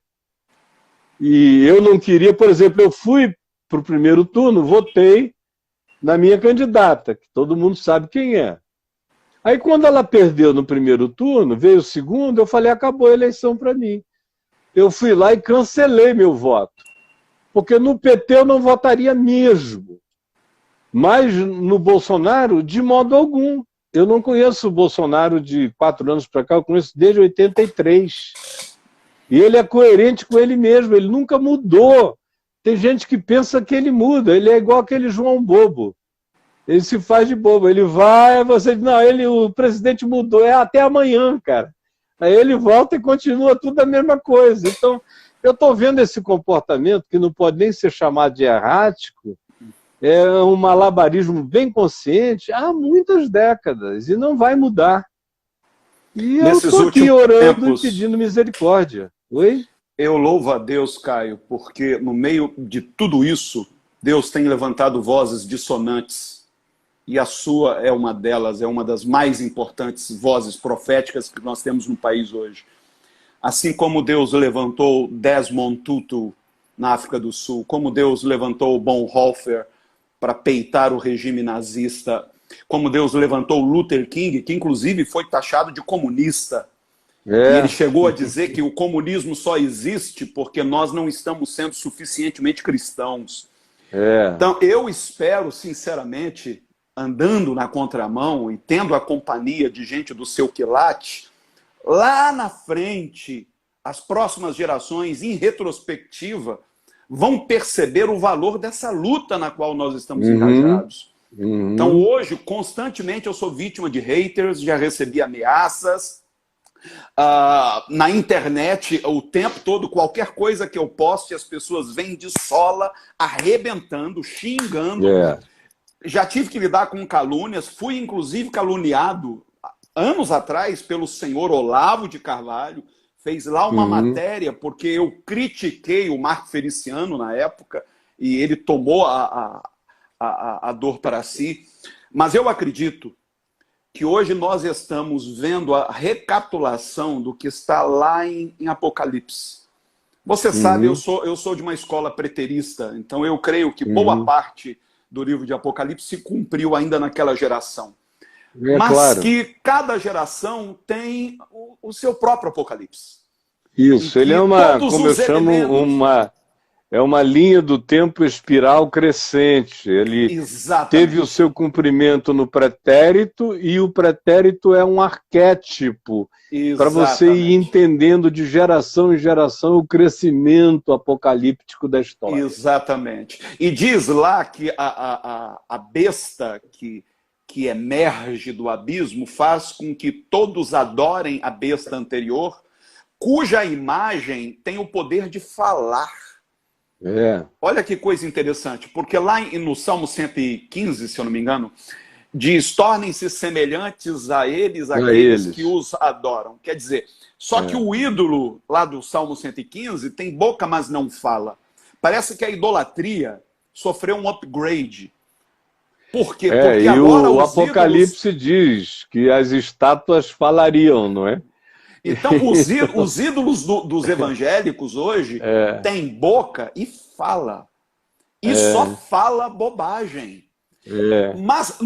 e eu não queria, por exemplo, eu fui para o primeiro turno, votei na minha candidata, que todo mundo sabe quem é. Aí, quando ela perdeu no primeiro turno, veio o segundo, eu falei, acabou a eleição para mim. Eu fui lá e cancelei meu voto, Porque no PT eu não votaria mesmo. Mas no Bolsonaro, de modo algum. Eu não conheço o Bolsonaro de 4 anos para cá, eu conheço desde 83. E ele é coerente com ele mesmo, ele nunca mudou. Tem gente que pensa que ele muda, ele é igual aquele João Bobo. Ele se faz de bobo, ele vai, você diz, não, o presidente mudou, é até amanhã, cara. Aí ele volta e continua tudo a mesma coisa. Então, eu estou vendo esse comportamento, que não pode nem ser chamado de errático, é um malabarismo bem consciente há muitas décadas, e não vai mudar. E eu estou aqui orando e pedindo misericórdia. Oi? Eu louvo a Deus, Caio, porque no meio de tudo isso, Deus tem levantado vozes dissonantes. E a sua é uma delas, é uma das mais importantes vozes proféticas que nós temos no país hoje. Assim como Deus levantou Desmond Tutu na África do Sul, como Deus levantou Bonhoeffer para peitar o regime nazista, como Deus levantou Luther King, que inclusive foi taxado de comunista. E ele chegou a dizer que o comunismo só existe porque nós não estamos sendo suficientemente cristãos. Então, eu espero, sinceramente, andando na contramão e tendo a companhia de gente do seu quilate, lá na frente, as próximas gerações, em retrospectiva, vão perceber o valor dessa luta na qual nós estamos engajados. Então, hoje, constantemente, eu sou vítima de haters, já recebi ameaças. Na internet, o tempo todo, qualquer coisa que eu poste, as pessoas vêm de sola, arrebentando, xingando. Já tive que lidar com calúnias, fui inclusive caluniado anos atrás pelo senhor Olavo de Carvalho, fez lá uma matéria porque eu critiquei o Marco Feliciano na época e ele tomou a dor para si. Mas eu acredito que hoje nós estamos vendo a recapitulação do que está lá em Apocalipse. Você sabe, eu sou de uma escola preterista, então eu creio que boa parte do livro de Apocalipse se cumpriu ainda naquela geração. Mas claro, que cada geração tem o seu próprio Apocalipse. Isso, ele é como eu chamo, uma linha do tempo espiral crescente. Ele teve o seu cumprimento no pretérito, e o pretérito é um arquétipo para você ir entendendo de geração em geração o crescimento apocalíptico da história. Exatamente. E diz lá que a besta que emerge do abismo faz com que todos adorem a besta anterior, cuja imagem tem o poder de falar. Olha que coisa interessante, porque lá no Salmo 115, se eu não me engano, diz, tornem-se semelhantes a eles, aqueles que os adoram. Quer dizer, só que o ídolo lá do Salmo 115 tem boca, mas não fala. Parece que a idolatria sofreu um upgrade. Por quê? Porque e agora o Apocalipse diz que as estátuas falariam, não é? Então, os ídolos dos evangélicos hoje têm boca e fala. E só fala bobagem. Mas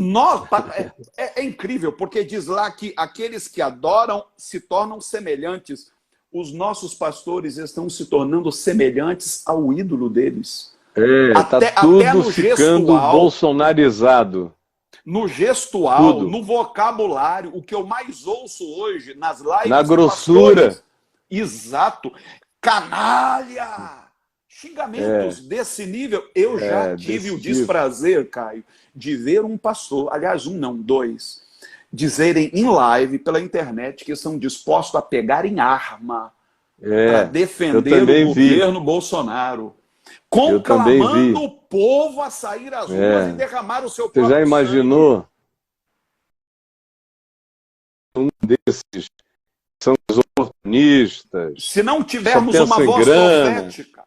é incrível, porque diz lá que aqueles que adoram se tornam semelhantes. Os nossos pastores estão se tornando semelhantes ao ídolo deles. Está tudo ficando bolsonarizado. No gestual, no vocabulário, o que eu mais ouço hoje nas lives... Na grossura. Pastores, exato. Canalha! Xingamentos desse nível. Eu já tive o desprazer, Caio, de ver um pastor, aliás, um não, 2, dizerem em live pela internet que estão dispostos a pegar em arma para defender o governo Bolsonaro. Conclamando o povo a sair às ruas e derramar o seu próprio sangue. Você já imaginou? Um desses são os oportunistas. Se não tivermos uma voz profética,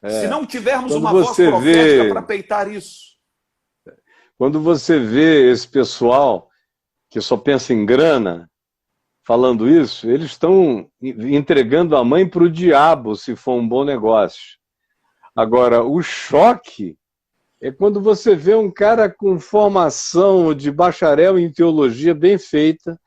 se não tivermos uma voz profética para peitar isso. Quando você vê esse pessoal que só pensa em grana, falando isso, eles estão entregando a mãe para o diabo, se for um bom negócio. Agora, o choque é quando você vê um cara com formação de bacharel em teologia bem feita,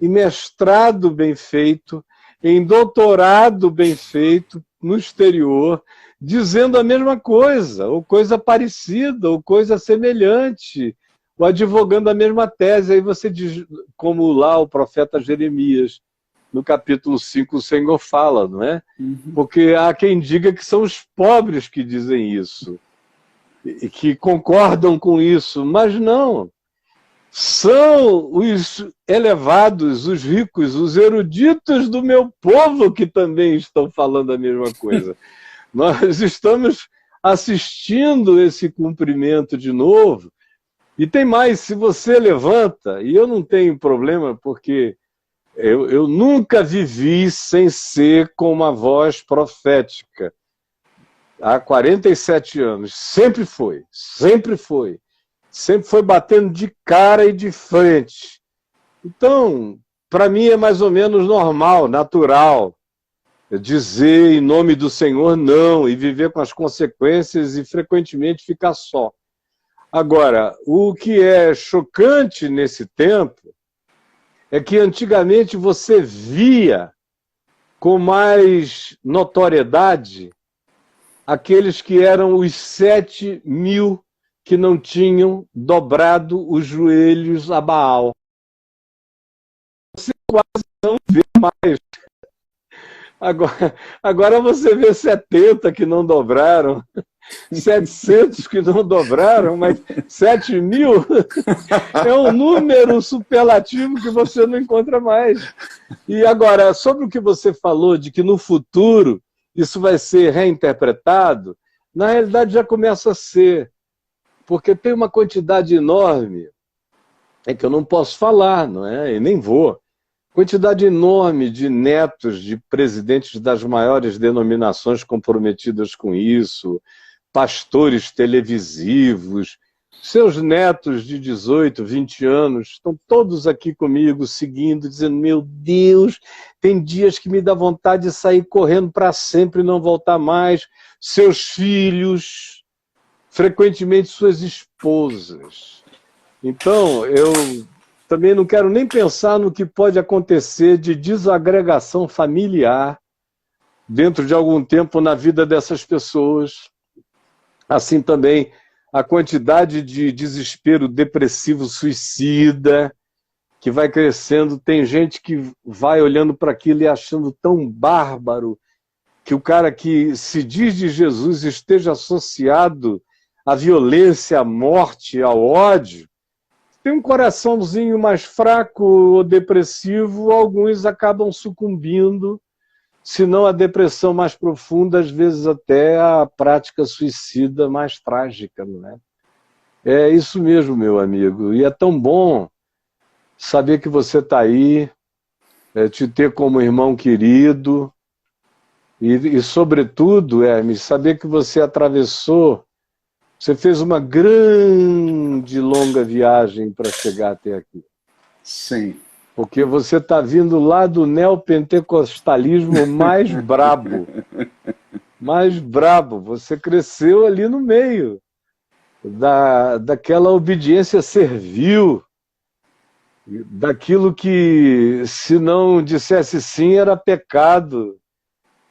em mestrado bem feito, em doutorado bem feito, no exterior dizendo a mesma coisa, ou coisa parecida, ou coisa semelhante, ou advogando a mesma tese. Aí você diz, como lá o profeta Jeremias, no capítulo 5, o Senhor fala, não é? Porque há quem diga que são os pobres que dizem isso, e que concordam com isso, mas não. São os elevados, os ricos, os eruditos do meu povo que também estão falando a mesma coisa. Nós estamos assistindo esse cumprimento de novo. E tem mais, se você levanta, e eu não tenho problema, porque eu nunca vivi sem ser com uma voz profética. Há 47 anos, sempre foi, sempre foi. Sempre foi batendo de cara e de frente. Então, para mim é mais ou menos normal, natural, dizer em nome do Senhor não e viver com as consequências e frequentemente ficar só. Agora, o que é chocante nesse tempo é que antigamente você via com mais notoriedade aqueles que eram os 7.000 que não tinham dobrado os joelhos a Baal. Você quase não vê mais. Agora você vê 70 que não dobraram, 700 que não dobraram, mas 7.000 é um número superlativo que você não encontra mais. E agora, sobre o que você falou de que no futuro isso vai ser reinterpretado, na realidade já começa a ser. Porque tem uma quantidade enorme, é que eu não posso falar, não é? E nem vou. Quantidade enorme de netos de presidentes das maiores denominações comprometidas com isso, pastores televisivos, seus netos de 18, 20 anos, estão todos aqui comigo, seguindo, dizendo, meu Deus, tem dias que me dá vontade de sair correndo para sempre e não voltar mais. Seus filhos, frequentemente suas esposas. Então, eu também não quero nem pensar no que pode acontecer de desagregação familiar dentro de algum tempo na vida dessas pessoas. Assim também a quantidade de desespero depressivo suicida que vai crescendo. Tem gente que vai olhando para aquilo e achando tão bárbaro que o cara que se diz de Jesus esteja associado à violência, à morte, ao ódio. Tem um coraçãozinho mais fraco ou depressivo, alguns acabam sucumbindo, se não a depressão mais profunda, às vezes até a prática suicida mais trágica, não é? É isso mesmo, meu amigo. E é tão bom saber que você está aí, te ter como irmão querido, e sobretudo, Hermes, saber que você atravessou. Você fez uma grande, longa viagem para chegar até aqui. Sim. Porque você está vindo lá do neopentecostalismo mais brabo. Mais brabo. Você cresceu ali no meio daquela obediência servil, daquilo que, se não dissesse sim, era pecado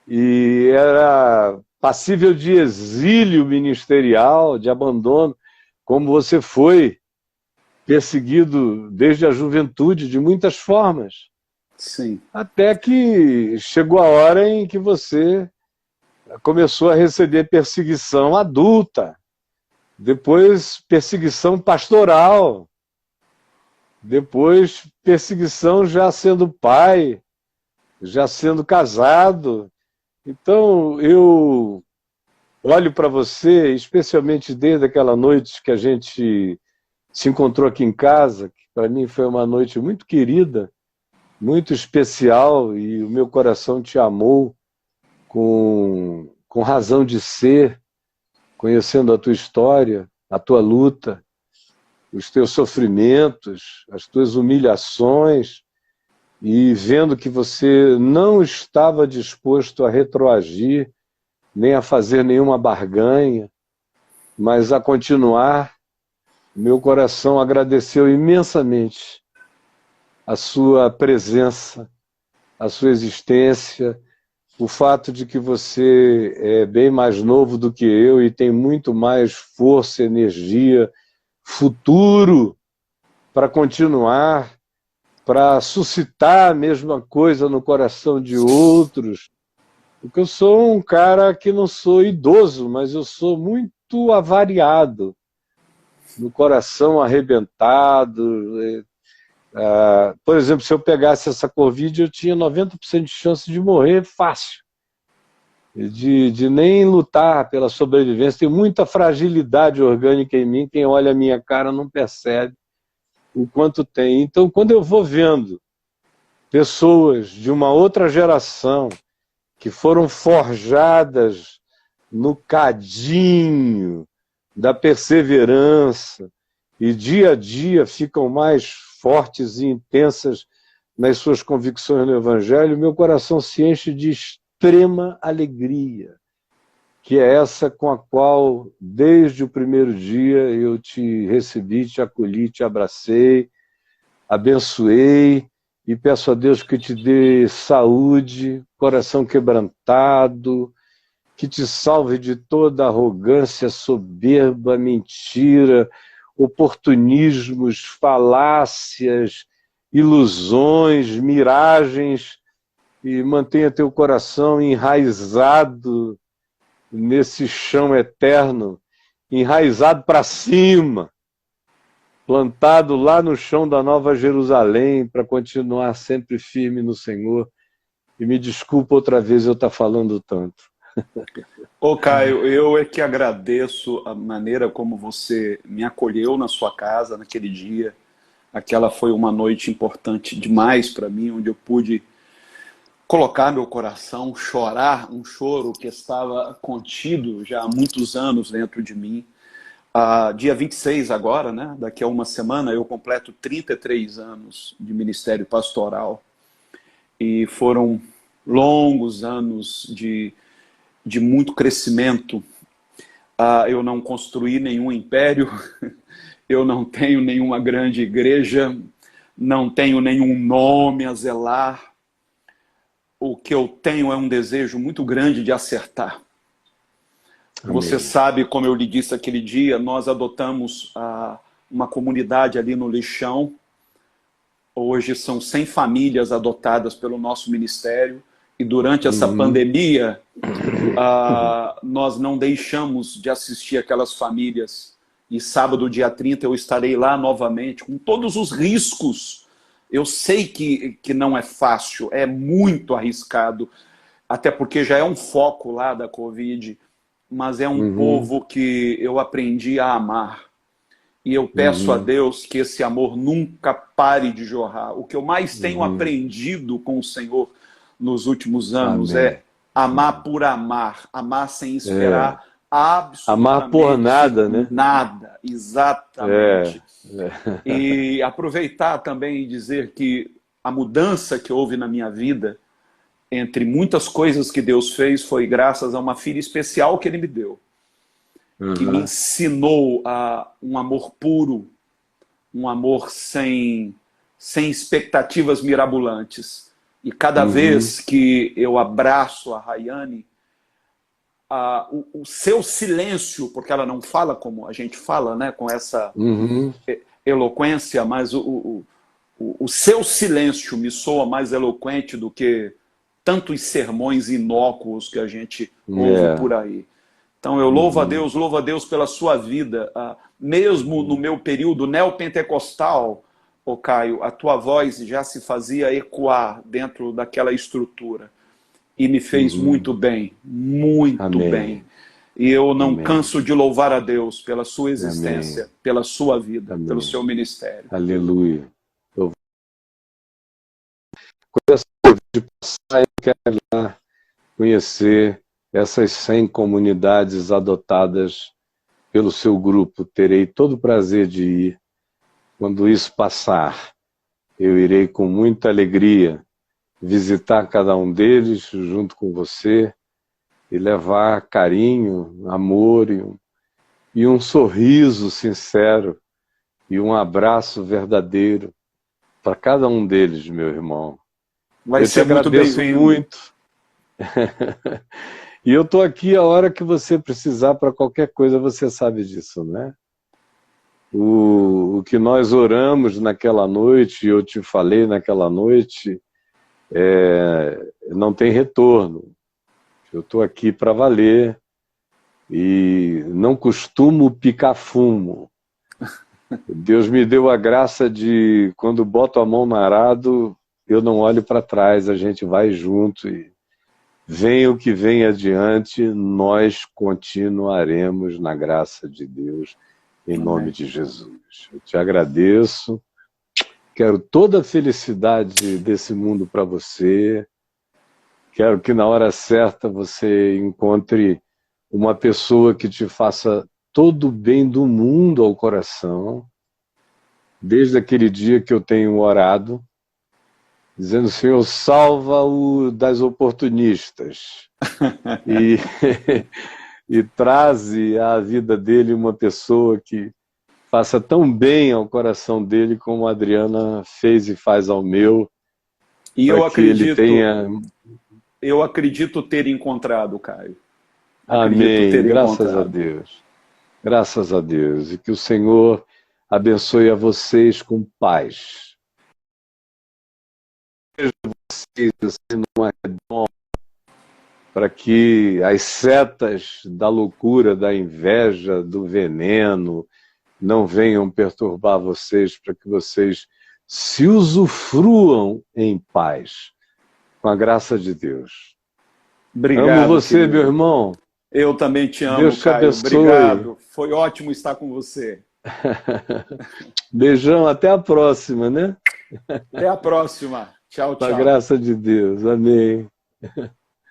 e era passível de exílio ministerial, de abandono, como você foi perseguido desde a juventude, de muitas formas. Sim. Até que chegou a hora em que você começou a receber perseguição adulta, depois perseguição pastoral, depois perseguição já sendo pai, já sendo casado. Então, eu olho para você, especialmente desde aquela noite que a gente se encontrou aqui em casa, que para mim foi uma noite muito querida, muito especial, e o meu coração te amou com razão de ser, conhecendo a tua história, a tua luta, os teus sofrimentos, as tuas humilhações, e vendo que você não estava disposto a retroagir, nem a fazer nenhuma barganha, mas a continuar, meu coração agradeceu imensamente a sua presença, a sua existência, o fato de que você é bem mais novo do que eu e tem muito mais força, energia, futuro para continuar, para suscitar a mesma coisa no coração de outros. Porque eu sou um cara que não sou idoso, mas eu sou muito avariado, no coração arrebentado. Por exemplo, se eu pegasse essa Covid, eu tinha 90% de chance de morrer fácil, de nem lutar pela sobrevivência. Tem muita fragilidade orgânica em mim, quem olha a minha cara não percebe o quanto tem. Então, quando eu vou vendo pessoas de uma outra geração que foram forjadas no cadinho da perseverança e dia a dia ficam mais fortes e intensas nas suas convicções no Evangelho, meu coração se enche de extrema alegria, que é essa com a qual, desde o primeiro dia, eu te recebi, te acolhi, te abracei, abençoei e peço a Deus que te dê saúde, coração quebrantado, que te salve de toda arrogância, soberba, mentira, oportunismos, falácias, ilusões, miragens, e mantenha teu coração enraizado nesse chão eterno, enraizado para cima, plantado lá no chão da Nova Jerusalém, para continuar sempre firme no Senhor. E me desculpa outra vez eu estar falando tanto. Ô Caio, eu é que agradeço a maneira como você me acolheu na sua casa naquele dia. Aquela foi uma noite importante demais para mim, onde eu pude colocar meu coração, chorar um choro que estava contido já há muitos anos dentro de mim. Dia 26 agora, né? Daqui a uma semana, eu completo 33 anos de ministério pastoral. E foram longos anos de muito crescimento. Eu não construí nenhum império, eu não tenho nenhuma grande igreja, não tenho nenhum nome a zelar. O que eu tenho é um desejo muito grande de acertar. Amém. Você sabe, como eu lhe disse aquele dia, nós adotamos uma comunidade ali no Lixão. Hoje são 100 famílias adotadas pelo nosso ministério. E durante essa pandemia, nós não deixamos de assistir aquelas famílias. E sábado, dia 30, eu estarei lá novamente, com todos os riscos. Eu sei que não é fácil, é muito arriscado, até porque já é um foco lá da Covid, mas é um povo que eu aprendi a amar. E eu peço a Deus que esse amor nunca pare de jorrar. O que eu mais tenho aprendido com o Senhor nos últimos anos é amar por amar, amar sem esperar absolutamente amar por nada, né? Nada, exatamente. E aproveitar também e dizer que a mudança que houve na minha vida, entre muitas coisas que Deus fez, foi graças a uma filha especial que Ele me deu, que me ensinou um amor puro, um amor sem expectativas mirabolantes. E cada vez que eu abraço a Rayane, o seu silêncio, porque ela não fala como a gente fala, né, com essa eloquência, mas o seu silêncio me soa mais eloquente do que tantos sermões inócuos que a gente ouve por aí. Então eu louvo a Deus pela sua vida. Mesmo no meu período neopentecostal, ô Caio, a tua voz já se fazia ecoar dentro daquela estrutura. E me fez muito bem, muito bem. E eu não canso de louvar a Deus pela sua existência, pela sua vida, pelo seu ministério. Aleluia. Quando essa Covid passar, eu quero ir lá conhecer essas 100 comunidades adotadas pelo seu grupo. Terei todo o prazer de ir. Quando isso passar, eu irei com muita alegria visitar cada um deles junto com você e levar carinho, amor e um sorriso sincero e um abraço verdadeiro para cada um deles, meu irmão. Vai ser muito bem-vindo. Muito. E eu estou aqui a hora que você precisar para qualquer coisa, você sabe disso, né? O que nós oramos naquela noite, eu te falei naquela noite, não tem retorno. Eu estou aqui para valer e não costumo picar fumo. Deus me deu a graça de, quando boto a mão no arado, eu não olho para trás, a gente vai junto e venha o que vem adiante, nós continuaremos na graça de Deus, em nome de Jesus. Eu te agradeço, quero toda a felicidade desse mundo para você, quero que na hora certa você encontre uma pessoa que te faça todo o bem do mundo ao coração, desde aquele dia que eu tenho orado, dizendo, Senhor, salva-o das oportunistas e, e traze à vida dele uma pessoa que faça tão bem ao coração dele como a Adriana fez e faz ao meu, E eu acredito ter encontrado, Caio. Amém, graças a Deus. Graças a Deus. E que o Senhor abençoe a vocês com paz. Vocês assim, numa redoma, para que as setas da loucura, da inveja, do veneno não venham perturbar vocês, para que vocês se usufruam em paz, com a graça de Deus. Obrigado, amo você, querido. meu irmão. Eu também te amo, Deus te Caio. abençoe. Obrigado. Foi ótimo estar com você. Beijão, até a próxima, né? Até a próxima. Tchau, Com a tchau. graça de Deus. Amém.